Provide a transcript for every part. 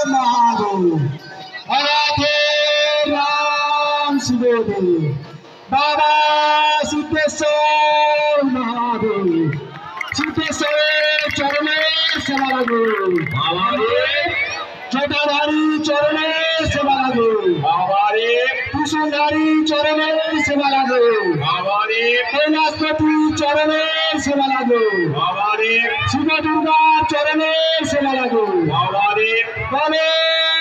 महादेव राधे राम शिवदेव बाबा सिद्धेश्वर महादेव सिद्धेश्वर चरणे सेवा लागो बाबा रे जटाधारी चरणे सेवा लागो बाबा रे कुशलधारी चरणे सेवा लागो बाबा रे कैलाशपति चरणे सेवा लागो बाबा रे शिव दुर्गा चरणे सेवा लागो बाबा रे बले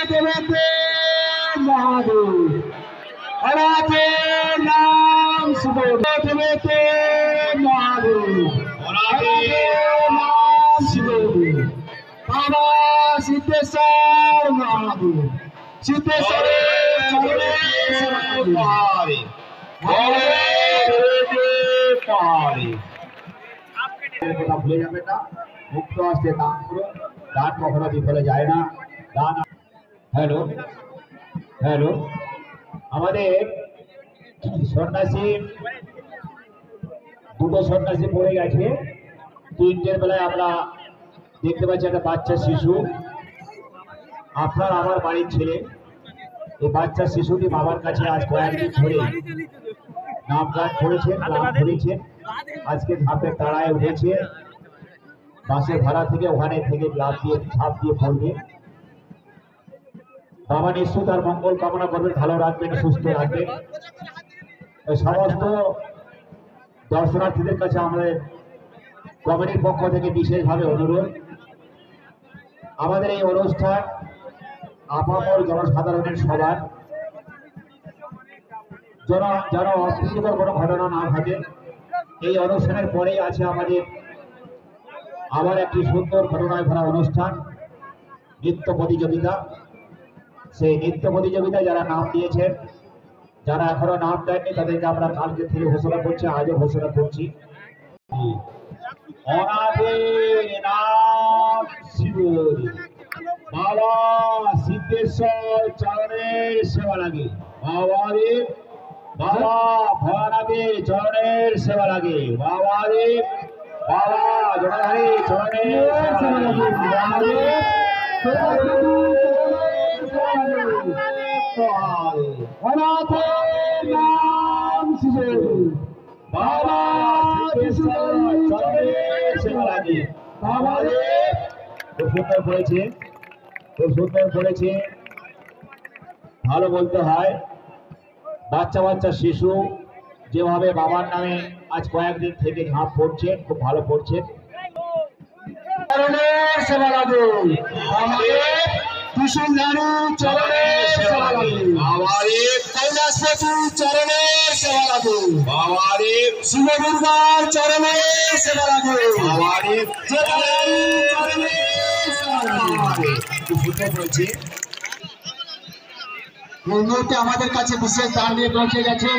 देवते महादेव राधे नाम शिव देवते महादेव राधे नाम शिव बाबा सिद्धेश्वर महादेव सिद्धेश्वर चरणे सेवा लागो भूले যাবেন না মুক্ত আসতে দান করুন দান কখনো বিফলে যায় না দান হ্যালো হ্যালো আমাদের সন্ন্যাসী দুটো সন্ন্যাসী পড়ে গেছে তিনটের বেলায় আমরা দেখতে পাচ্ছি একটা বাচ্চা শিশু আপনার আমার বাড়ির ছেলে এই বাচ্চা শিশুটি বাবার কাছে আজ কয়েকদিন ধরে নাম গান করেছেন নাম করেছেন আজকে ধাপের তাড়ায় উঠেছে বাসের ভাড়া থেকে ওখানে থেকে ঝাঁপ দিয়ে পড়বে বাবা নিশ্চয় তার মঙ্গল কামনা করবেন ভালো রাখবেন সুস্থ রাখবেন সমস্ত দর্শনার্থীদের কাছে আমাদের কমিটির পক্ষ থেকে বিশেষভাবে অনুরোধ আমাদের এই অনুষ্ঠান আপামর জনসাধারণের সবার যেন অপ্রীতিকর কোনো ঘটনা না ঘটে এই অনুষ্ঠানের পরেই আছে আমাদের আবার একটি সুন্দর ঘটনায় ভরা অনুষ্ঠান নৃত্য প্রতিযোগিতা সেই নৃত্য প্রতিযোগিতায় যারা নাম দিয়েছেন যারা এখনো নাম দেননি তাদেরকে আমরা কালকে থেকে ঘোষণা করছি আজও ঘোষণা করছি বাবা সিদ্ধেশ্বর চরণের সেবা লাগে বাবা রে বাবা ভয়ানবের চরণের সেবা লাগে বাবা রে বাবা জটাধারী চরণের সেবা লাগে বাবা রে নাম শিশু বাবা চরণের সেবা লাগে বাবা রে খুব সুন্দর করেছে খুব সুন্দর করেছে ভালো বলতে হয় বাচ্চা বাচ্চা শিশু যেভাবে বাবার নামে আজ কয়েকদিন থেকে ঝাঁপ পড়ছে খুব ভালো পড়ছে চরণের সেবা লাগে কুশলধারী চরণের সেবা লাগে বাবারে কৈলাসপতি চরণের সেবা লাগে বাবারে শিব দুর্গার চরণের সেবা লাগে বাবারে জটাধারী চরণের সেবা লাগে খুব সুন্দর বলছে এই মুহূর্তে আমাদের কাছে বিশেষ দান নিয়ে পৌঁছে গেছে